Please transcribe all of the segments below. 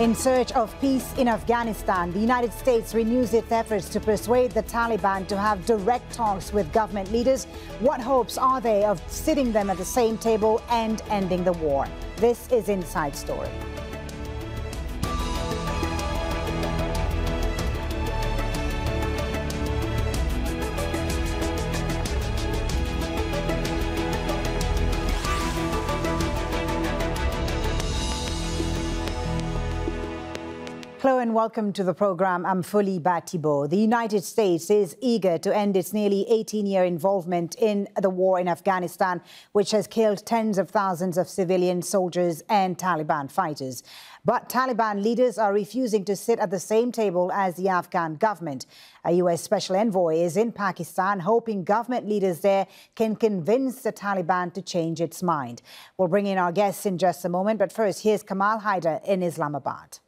In search of peace in Afghanistan, the United States renews its efforts to persuade the Taliban to have direct talks with government leaders. What hopes are they of sitting them at the same table and ending the war? This is Inside Story. Hello and welcome to the program. I'm Folly Thibault. The United States is eager to end its nearly 18-year involvement in the war in Afghanistan, which has killed tens of thousands of civilian soldiers and Taliban fighters. But Taliban leaders are refusing to sit at the same table as the Afghan government. A U.S. special envoy is in Pakistan, hoping government leaders there can convince the Taliban to change its mind. We'll bring in our guests in just a moment, but first, here's Kamal Haider in Islamabad.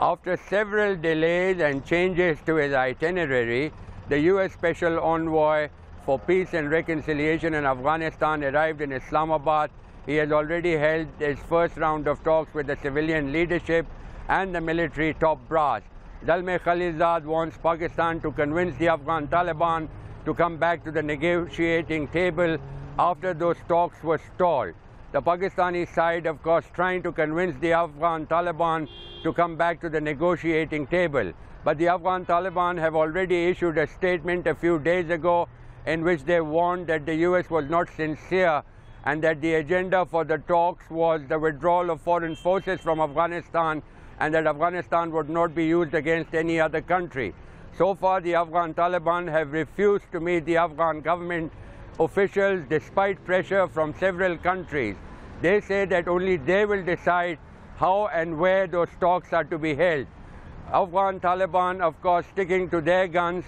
After several delays and changes to his itinerary, the U.S. Special Envoy for Peace and Reconciliation in Afghanistan arrived in Islamabad. He has already held his first round of talks with the civilian leadership and the military top brass. Zalmay Khalilzad wants Pakistan to convince the Afghan Taliban to come back to the negotiating table after those talks were stalled. The Pakistani side, of course, trying to convince the Afghan Taliban to come back to the negotiating table. But the Afghan Taliban have already issued a statement a few days ago in which they warned that the US was not sincere and that the agenda for the talks was the withdrawal of foreign forces from Afghanistan and that Afghanistan would not be used against any other country. So far, the Afghan Taliban have refused to meet the Afghan government officials despite pressure from several countries. They say that only they will decide how and where those talks are to be held. Afghan Taliban, of course, sticking to their guns.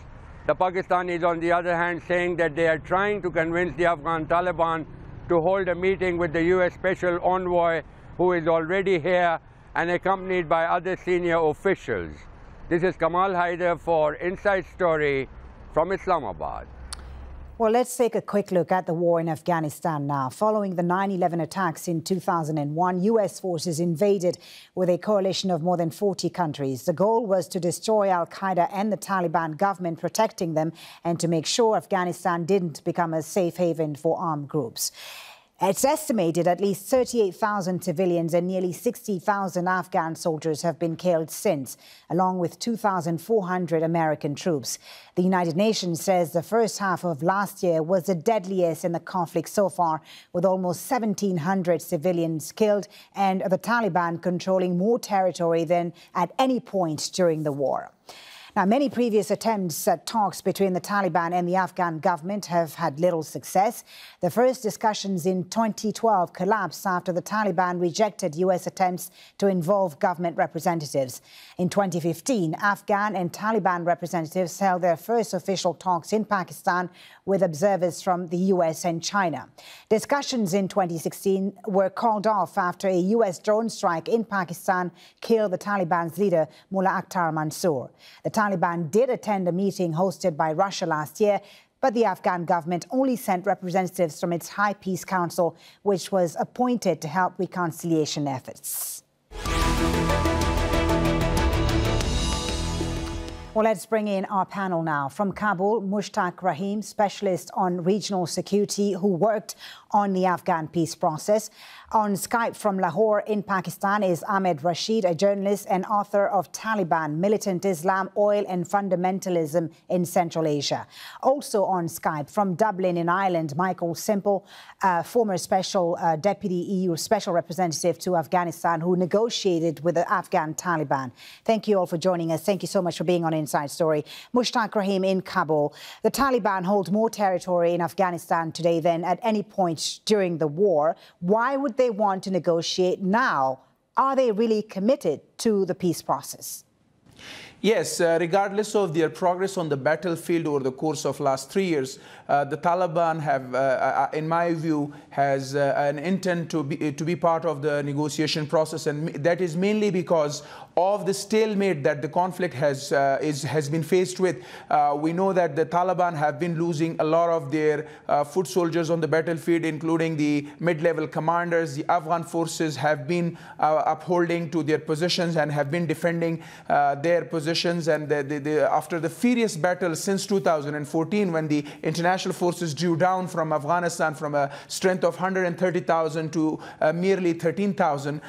The Pakistanis, on the other hand, saying that they are trying to convince the Afghan Taliban to hold a meeting with the U.S. Special Envoy, who is already here and accompanied by other senior officials. This is Kamal Haider for Inside Story from Islamabad. Well, let's take a quick look at the war in Afghanistan now. Following the 9/11 attacks in 2001, U.S. forces invaded with a coalition of more than 40 countries. The goal was to destroy al-Qaeda and the Taliban government, protecting them, and to make sure Afghanistan didn't become a safe haven for armed groups. It's estimated at least 38,000 civilians and nearly 60,000 Afghan soldiers have been killed since, along with 2,400 American troops. The United Nations says the first half of last year was the deadliest in the conflict so far, with almost 1,700 civilians killed and the Taliban controlling more territory than at any point during the war. Now, many previous attempts at talks between the Taliban and the Afghan government have had little success. The first discussions in 2012 collapsed after the Taliban rejected U.S. attempts to involve government representatives. In 2015, Afghan and Taliban representatives held their first official talks in Pakistan with observers from the U.S. and China. Discussions in 2016 were called off after a U.S. drone strike in Pakistan killed the Taliban's leader, Mullah Akhtar Mansour. The Taliban did attend a meeting hosted by Russia last year, but the Afghan government only sent representatives from its High Peace Council, which was appointed to help reconciliation efforts. Well, let's bring in our panel now. From Kabul, Mushtaq Rahim, specialist on regional security who worked on the Afghan peace process. On Skype from Lahore in Pakistan is Ahmed, Rashid, a journalist and author of Taliban, Militant Islam, Oil and Fundamentalism in Central Asia. Also on Skype from Dublin in Ireland, Michael Semple, former special deputy EU special representative to Afghanistan who negotiated with the Afghan Taliban. Thank you all for joining us. Thank you so much for being on Inside Story. Mushtaq Rahim in Kabul. The Taliban hold more territory in Afghanistan today than at any point during the war. Why would they want to negotiate now? Are they really committed to the peace process? Yes, regardless of their progress on the battlefield over the course of last 3 years, the Taliban have, in my view, has an intent to be part of the negotiation process, and that is mainly because of the stalemate that the conflict has been faced with. We know that the Taliban have been losing a lot of their foot soldiers on the battlefield, including the mid-level commanders. The Afghan forces have been upholding to their positions and have been defending their positions. And after the furious battle since 2014, when the international forces drew down from Afghanistan from a strength of 130,000 to merely 13,000,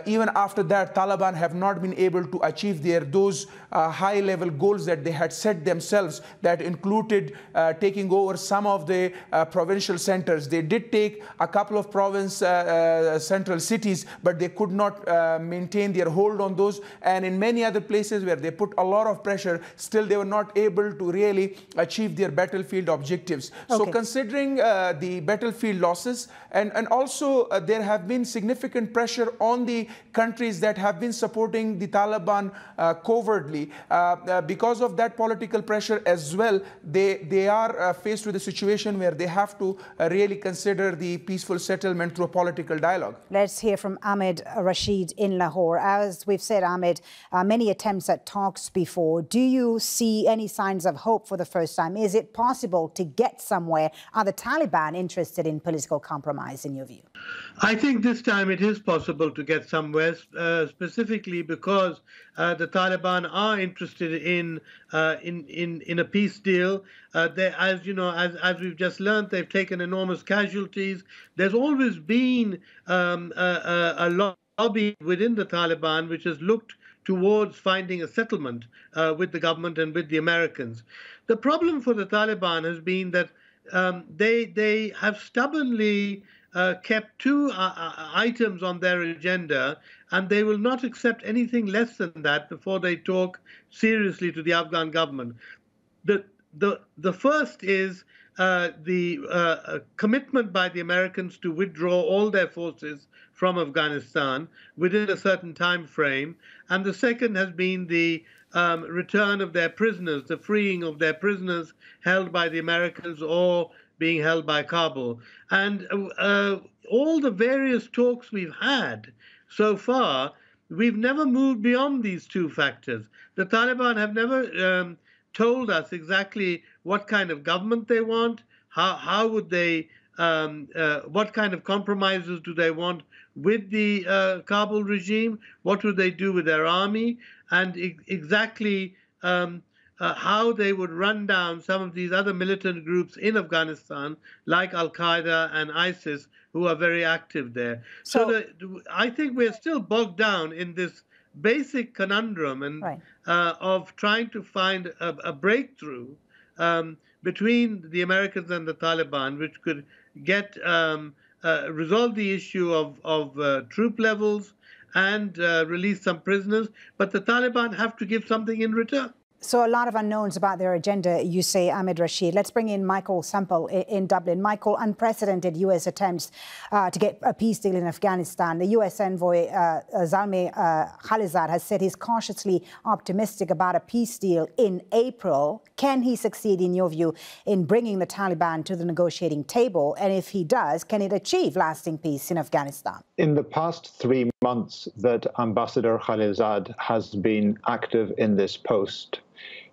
even after that, Taliban have not been able to achieve those high-level goals that they had set themselves, that included taking over some of the provincial centers. They did take a couple of province central cities, but they could not maintain their hold on those. And in many other places where they put a lot of pressure, still they were not able to really achieve their battlefield objectives. Okay. So considering the battlefield losses, and also there have been significant pressure on the countries that have been supporting the Taliban covertly, because of that political pressure as well, they are faced with a situation where they have to really consider the peaceful settlement through a political dialogue. Let's hear from Ahmed, Rashid in Lahore. As we've said, Ahmed, many attempts at talks before. Do you see any signs of hope for the first time? Is it possible to get somewhere? Are the Taliban interested in political compromise, in your view? I think this time it is possible to get somewhere, specifically because the Taliban are interested in a peace deal. As you know, as we've just learned, they've taken enormous casualties. There's always been a lobby within the Taliban which has looked towards finding a settlement with the government and with the Americans. The problem for the Taliban has been that they have stubbornly kept two items on their agenda, and they will not accept anything less than that before they talk seriously to the Afghan government. The first is the commitment by the Americans to withdraw all their forces from Afghanistan within a certain time frame, and the second has been the return of their prisoners, the freeing of their prisoners held by the Americans or being held by Kabul. And all the various talks we've had so far, we've never moved beyond these two factors. The Taliban have never told us exactly what kind of government they want, how would they, what kind of compromises do they want with the Kabul regime, what would they do with their army, and exactly how they would run down some of these other militant groups in Afghanistan, like Al-Qaeda and ISIS, who are very active there. So I think we're still bogged down in this basic conundrum and of trying to find a breakthrough between the Americans and the Taliban, which could get resolve the issue of troop levels and release some prisoners. But the Taliban have to give something in return. So a lot of unknowns about their agenda, you say, Ahmed Rashid. Let's bring in Michael Semple in Dublin. Michael, unprecedented U.S. attempts to get a peace deal in Afghanistan. The U.S. envoy, Zalmay Khalilzad, has said he's cautiously optimistic about a peace deal in April. Can he succeed, in your view, in bringing the Taliban to the negotiating table? And if he does, can it achieve lasting peace in Afghanistan? In the past 3 months that Ambassador Khalilzad has been active in this post,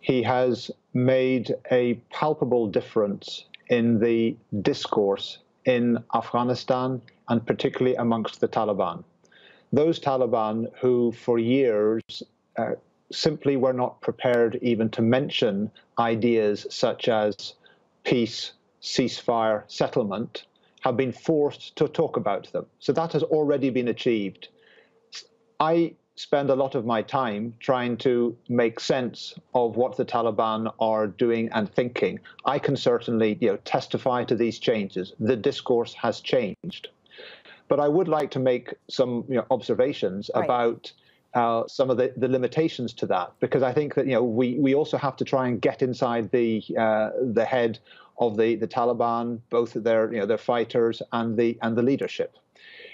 he has made a palpable difference in the discourse in Afghanistan, and particularly amongst the Taliban. Those Taliban who for years simply were not prepared even to mention ideas such as peace, ceasefire, settlement, have been forced to talk about them. So that has already been achieved. I spend a lot of my time trying to make sense of what the Taliban are doing and thinking. I can certainly, testify to these changes. The discourse has changed. But I would like to make some observations about some of the limitations to that, because I think that we also have to try and get inside the head of the Taliban, both their fighters and the leadership.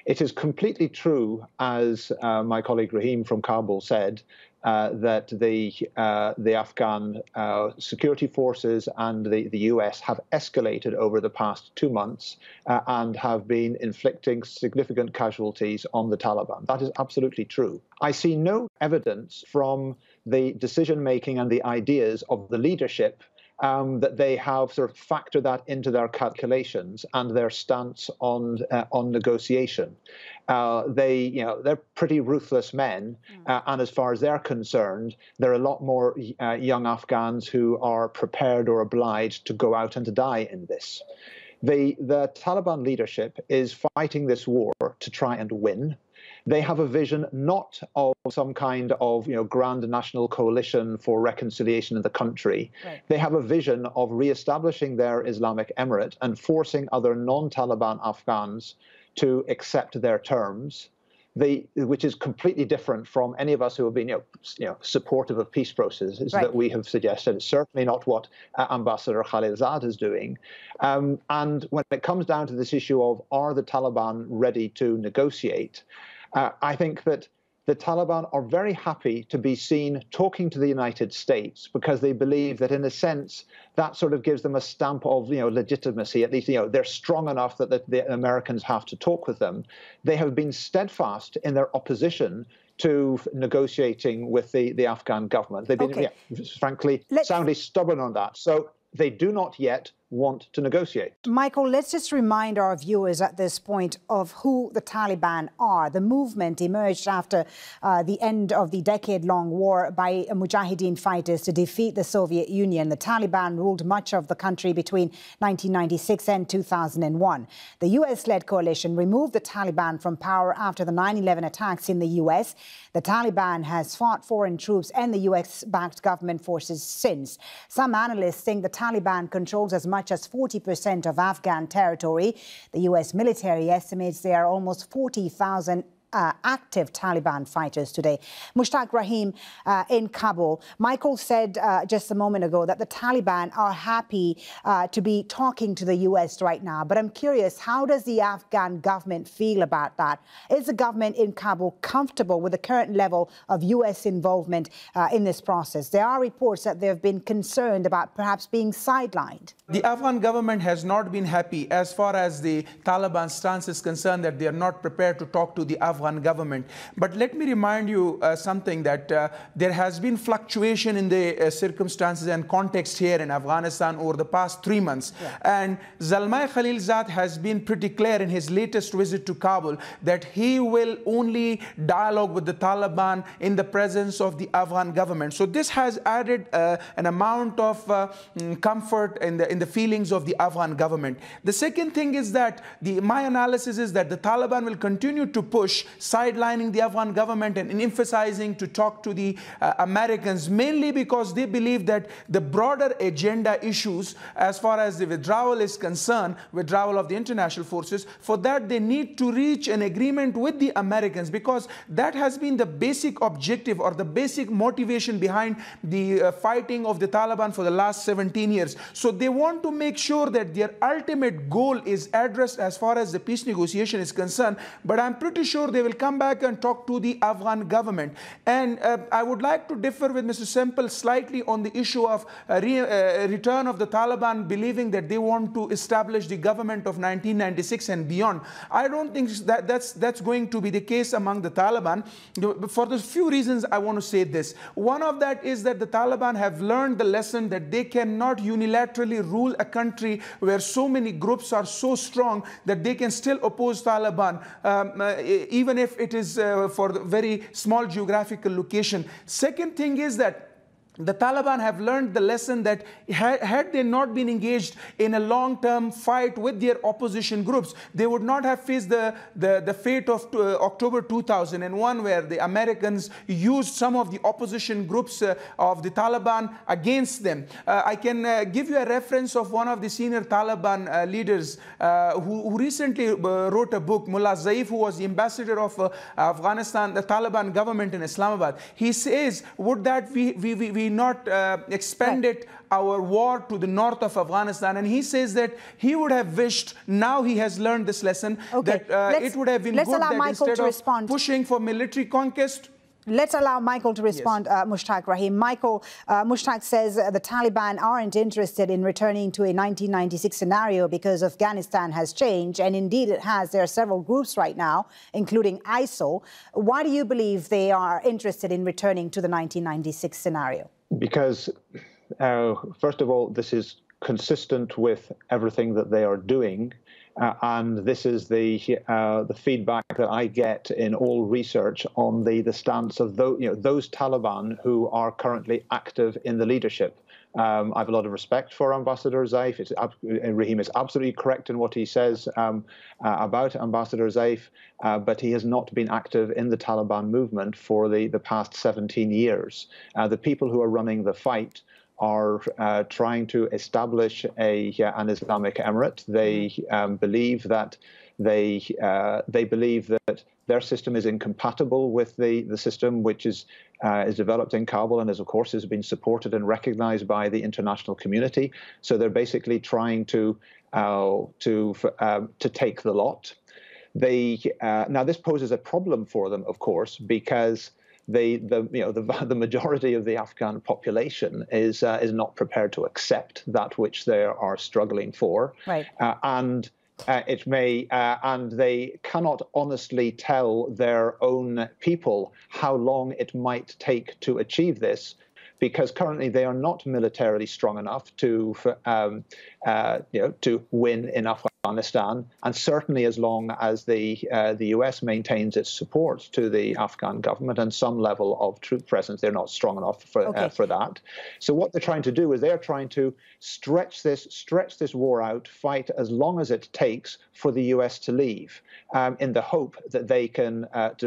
It is completely true, as my colleague Rahim from Kabul said, that the Afghan security forces and the US have escalated over the past 2 months and have been inflicting significant casualties on the Taliban. That is absolutely true. I see no evidence from the decision-making and the ideas of the leadership that they have sort of factored that into their calculations and their stance on negotiation. They're pretty ruthless men, and as far as they're concerned, there are a lot more young Afghans who are prepared or obliged to go out and to die in this. The Taliban leadership is fighting this war to try and win. They have a vision not of some kind of grand national coalition for reconciliation in the country. Right. They have a vision of reestablishing their Islamic emirate and forcing other non-Taliban Afghans to accept their terms, which is completely different from any of us who have been supportive of peace processes that we have suggested. It's certainly not what Ambassador Khalilzad is doing. And when it comes down to this issue of are the Taliban ready to negotiate, I think that the Taliban are very happy to be seen talking to the United States because they believe that, in a sense, that sort of gives them a stamp of legitimacy. At least they're strong enough that the Americans have to talk with them. They have been steadfast in their opposition to negotiating with the Afghan government. They've been, frankly, soundly stubborn on that. So they do not yet want to negotiate. Michael, let's just remind our viewers at this point of who the Taliban are. The movement emerged after the end of the decade-long war by Mujahideen fighters to defeat the Soviet Union. The Taliban ruled much of the country between 1996 and 2001. The US-led coalition removed the Taliban from power after the 9/11 attacks in the US. The Taliban has fought foreign troops and the US-backed government forces since. Some analysts think the Taliban controls as much as 40% of Afghan territory. The US military estimates there are almost 40,000 active Taliban fighters today. Mushtaq Rahim in Kabul. Michael said just a moment ago that the Taliban are happy to be talking to the US right now. But I'm curious, how does the Afghan government feel about that? Is the government in Kabul comfortable with the current level of US involvement in this process? There are reports that they've been concerned about perhaps being sidelined. The Afghan government has not been happy as far as the Taliban stance is concerned, that they are not prepared to talk to the Afghan government. But let me remind you something, that there has been fluctuation in the circumstances and context here in Afghanistan over the past 3 months. Yeah. And Zalmay Khalilzad has been pretty clear in his latest visit to Kabul that he will only dialogue with the Taliban in the presence of the Afghan government. So this has added an amount of comfort in the feelings of the Afghan government. The second thing is that my analysis is that the Taliban will continue to push, sidelining the Afghan government and emphasizing to talk to the Americans, mainly because they believe that the broader agenda issues, as far as the withdrawal is concerned, withdrawal of the international forces, for that they need to reach an agreement with the Americans, because that has been the basic objective or the basic motivation behind the fighting of the Taliban for the last 17 years. So they want to make sure that their ultimate goal is addressed as far as the peace negotiation is concerned, but I'm pretty sure they will come back and talk to the Afghan government. And I would like to differ with Mr. Semple slightly on the issue of return of the Taliban, believing that they want to establish the government of 1996 and beyond. I don't think that's going to be the case among the Taliban. For the few reasons I want to say this. One of that is that the Taliban have learned the lesson that they cannot unilaterally rule a country where so many groups are so strong that they can still oppose Taliban, even if it is for the very small geographical location. Second thing is that the Taliban have learned the lesson that had they not been engaged in a long-term fight with their opposition groups, they would not have faced the fate of October 2001, where the Americans used some of the opposition groups of the Taliban against them. I can give you a reference of one of the senior Taliban leaders who recently wrote a book, Mullah Zaif, who was the ambassador of Afghanistan, the Taliban government in Islamabad. He says, would that we we not expanded our war to the north of Afghanistan? And he says that he would have wished, now he has learned this lesson, that it would have been good that instead of pushing for military conquest. Let's allow Michael to respond, Mushtaq Rahim. Michael, Mushtaq says the Taliban aren't interested in returning to a 1996 scenario because Afghanistan has changed, and indeed it has. There are several groups right now, including ISIL. Why do you believe they are interested in returning to the 1996 scenario? Because, first of all, this is consistent with everything that they are doing. And this is the feedback that I get in all research on the stance of those Taliban who are currently active in the leadership. I have a lot of respect for Ambassador Zaif. Rahim is absolutely correct in what he says about Ambassador Zaif, but he has not been active in the Taliban movement for the past 17 years. The people who are running the fight are trying to establish an Islamic emirate. They believe that they believe that their system is incompatible with the system which is developed in Kabul and, of course, has been supported and recognized by the international community. So they're basically trying to take the lot. Now this poses a problem for them, of course, because the majority of the Afghan population is not prepared to accept that which they are struggling for, and they cannot honestly tell their own people how long it might take to achieve this, because currently they are not militarily strong enough to win in Afghanistan, and certainly as long as the US maintains its support to the Afghan government and some level of troop presence, they're not strong enough for that. So what they're trying to do is they're trying to stretch this war out, fight as long as it takes for the US to leave, in the hope that they can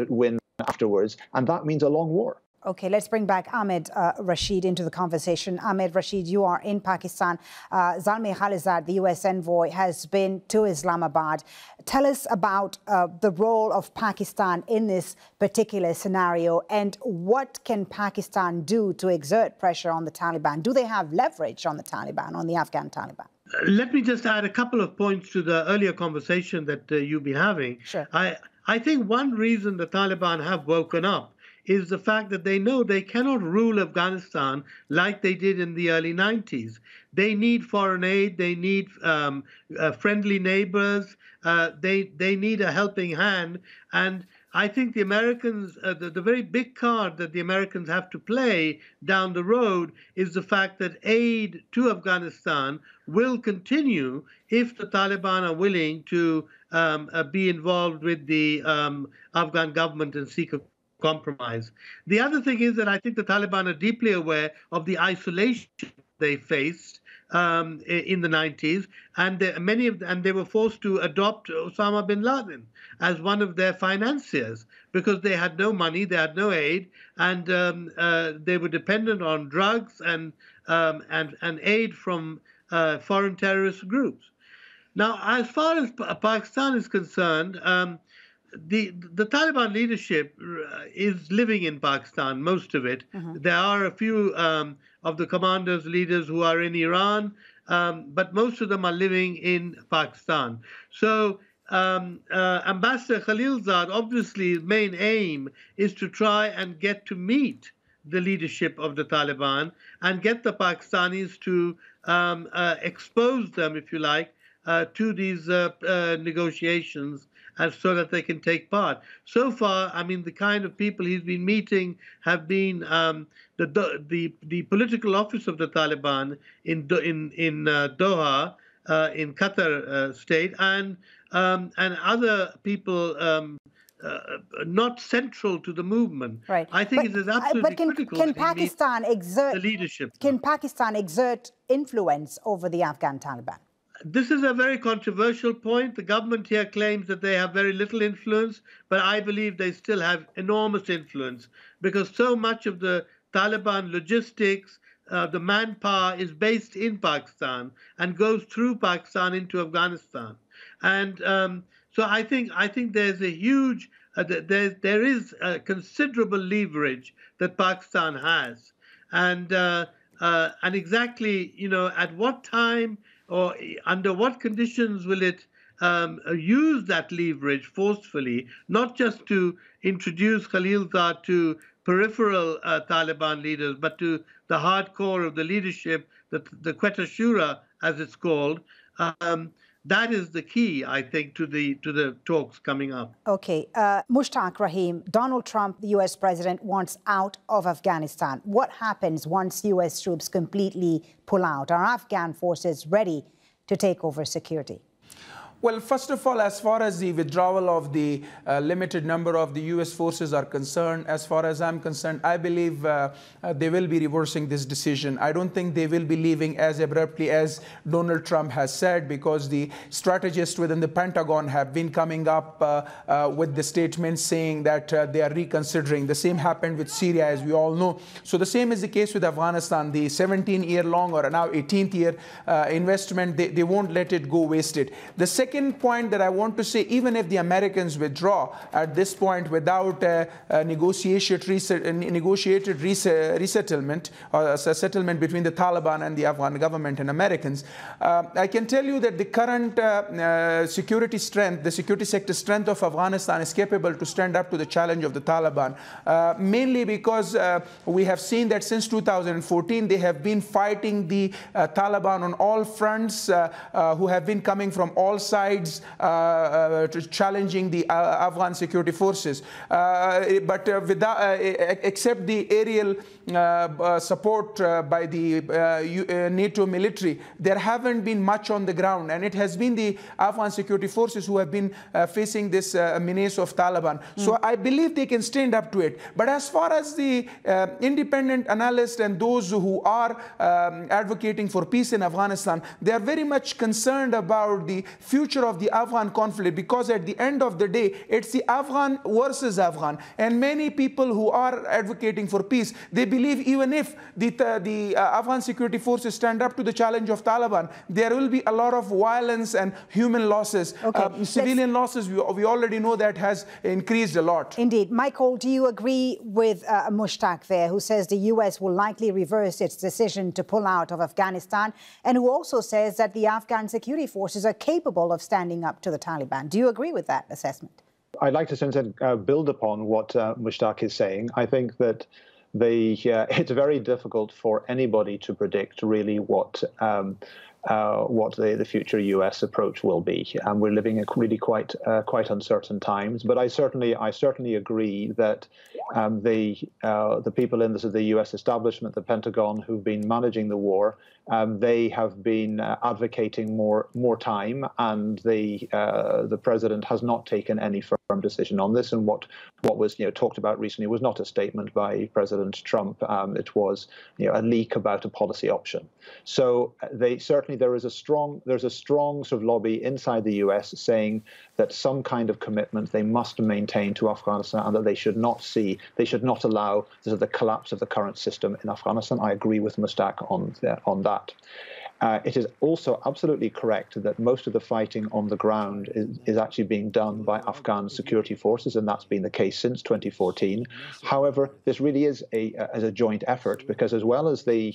win afterwards, and that means a long war. Okay, let's bring back Ahmed Rashid into the conversation. Ahmed Rashid, you are in Pakistan. Zalmay Khalilzad, the US envoy, has been to Islamabad. Tell us about the role of Pakistan in this particular scenario, and what can Pakistan do to exert pressure on the Taliban? Do they have leverage on the Taliban, on the Afghan Taliban? Let me just add a couple of points to the earlier conversation that you've been having. Sure. I think one reason the Taliban have woken up is the fact that they know they cannot rule Afghanistan like they did in the early 90s. They need foreign aid, they need friendly neighbors, they need a helping hand. And I think the Americans, the very big card that the Americans have to play down the road is the fact that aid to Afghanistan will continue if the Taliban are willing to be involved with the Afghan government and seek a compromise. The other thing is that I think the Taliban are deeply aware of the isolation they faced in the 90s, and they were forced to adopt Osama bin Laden as one of their financiers because they had no money, they had no aid, and they were dependent on drugs and aid from foreign terrorist groups. Now, as far as Pakistan is concerned, the Taliban leadership is living in Pakistan, most of it. There are a few of the commanders, leaders who are in Iran, but most of them are living in Pakistan. So Ambassador Khalilzad, obviously, his main aim is to try and get to meet the leadership of the Taliban and get the Pakistanis to expose them, if you like, to these negotiations, and so that they can take part. So far, I mean, the kind of people he's been meeting have been the political office of the Taliban in Doha, in Qatar state, and other people not central to the movement. Right. I think it is absolutely critical. Can Pakistan exert the leadership? Can Pakistan exert influence over the Afghan Taliban? This is a very controversial point. The government here claims that they have very little influence, but I believe they still have enormous influence because so much of the Taliban logistics, the manpower is based in Pakistan and goes through Pakistan into Afghanistan. And so I think there's a huge, there is a considerable leverage that Pakistan has. and exactly, at what time or under what conditions will it use that leverage forcefully, not just to introduce Khalilzad to peripheral Taliban leaders, but to the hardcore of the leadership, the Quetta Shura, as it's called. That is the key, I think, to the talks coming up. Okay. Mushtaq Rahim, Donald Trump, the U.S. president, wants out of Afghanistan. What happens once U.S. troops completely pull out? Are Afghan forces ready to take over security? Well, first of all, as far as the withdrawal of the limited number of the U.S. forces are concerned, as far as I'm concerned, I believe they will be reversing this decision. I don't think they will be leaving as abruptly as Donald Trump has said, because the strategists within the Pentagon have been coming up with the statements saying that they are reconsidering. The same happened with Syria, as we all know. So the same is the case with Afghanistan. The 17-year-long or now 18th-year investment, they won't let it go wasted. The second point that I want to say, even if the Americans withdraw at this point without a negotiated resettlement or a settlement between the Taliban and the Afghan government and Americans, I can tell you that the current security strength, the security sector strength of Afghanistan is capable to stand up to the challenge of the Taliban, mainly because we have seen that since 2014 they have been fighting the Taliban on all fronts, who have been coming from all sides, challenging the Afghan security forces. But without, except the aerial support by the NATO military, there haven't been much on the ground. And it has been the Afghan security forces who have been facing this menace of Taliban. So I believe they can stand up to it. But as far as the independent analysts and those who are advocating for peace in Afghanistan, they are very much concerned about the future of the Afghan conflict, because at the end of the day, it's the Afghan versus Afghan. And many people who are advocating for peace, they believe even if the Afghan security forces stand up to the challenge of Taliban, there will be a lot of violence and human losses. Okay. Civilian losses, we already know that has increased a lot. Indeed. Michael, do you agree with Mushtaq there, who says the U.S. will likely reverse its decision to pull out of Afghanistan, and who also says that the Afghan security forces are capable of standing up to the Taliban? Do you agree with that assessment? I'd like to build upon what Mushtaq is saying. I think that it's very difficult for anybody to predict really what the future U.S. approach will be, and we're living in really quite uncertain times. But I certainly agree that the people in the U.S. establishment, the Pentagon, who've been managing the war, they have been advocating more time, and the president has not taken any firm decision on this. And what was talked about recently was not a statement by President Trump. It was a leak about a policy option. So there's a strong sort of lobby inside the U.S. saying that some kind of commitment they must maintain to Afghanistan, and that they should not allow the collapse of the current system in Afghanistan. I agree with Mushtaq on that. It is also absolutely correct that most of the fighting on the ground is actually being done by Afghan security forces, and that's been the case since 2014. However, this really is a joint effort, because as well as the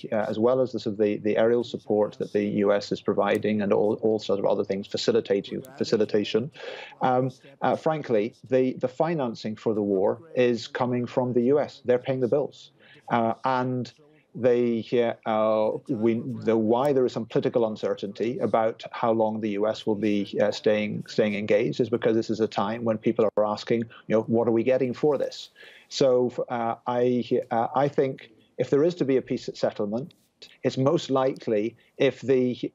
aerial support that the U.S. is providing and all sorts of other things, facilitation. Frankly, the financing for the war is coming from the U.S. They're paying the bills, and why there is some political uncertainty about how long the U.S. will be staying engaged is because this is a time when people are asking, what are we getting for this? So I think if there is to be a peace settlement, it's most likely if the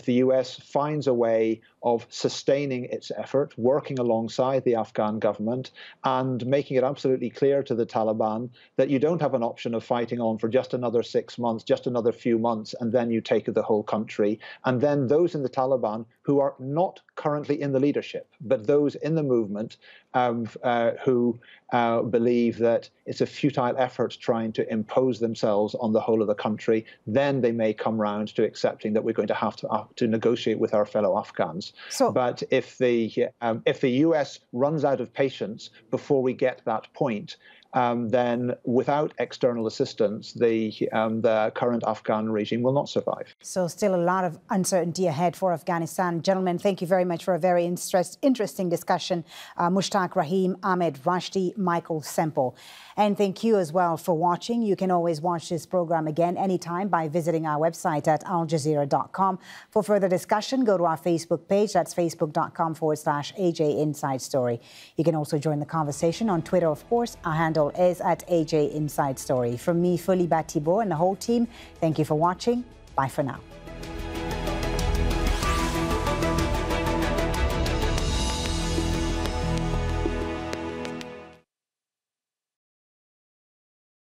U.S. finds a way of sustaining its effort, working alongside the Afghan government, and making it absolutely clear to the Taliban that you don't have an option of fighting on for just another 6 months, just another few months, and then you take the whole country. And then those in the Taliban who are not currently in the leadership, but those in the movement who believe that it's a futile effort trying to impose themselves on the whole of the country, then they may come round to accepting that we're going to have to negotiate with our fellow Afghans. But if the U.S. runs out of patience before we get that point, then without external assistance, the current Afghan regime will not survive. So still a lot of uncertainty ahead for Afghanistan. Gentlemen, thank you very much for a very interesting discussion. Mushtaq Rahim, Ahmed, Rashid, Michael, Semple. And thank you as well for watching. You can always watch this program again anytime by visiting our website at aljazeera.com. For further discussion, go to our Facebook page. That's facebook.com/AJ Inside Story. You can also join the conversation on Twitter, of course. Our handle is at AJ Inside Story. From me, Folly, Thibault, and the whole team, thank you for watching. Bye for now.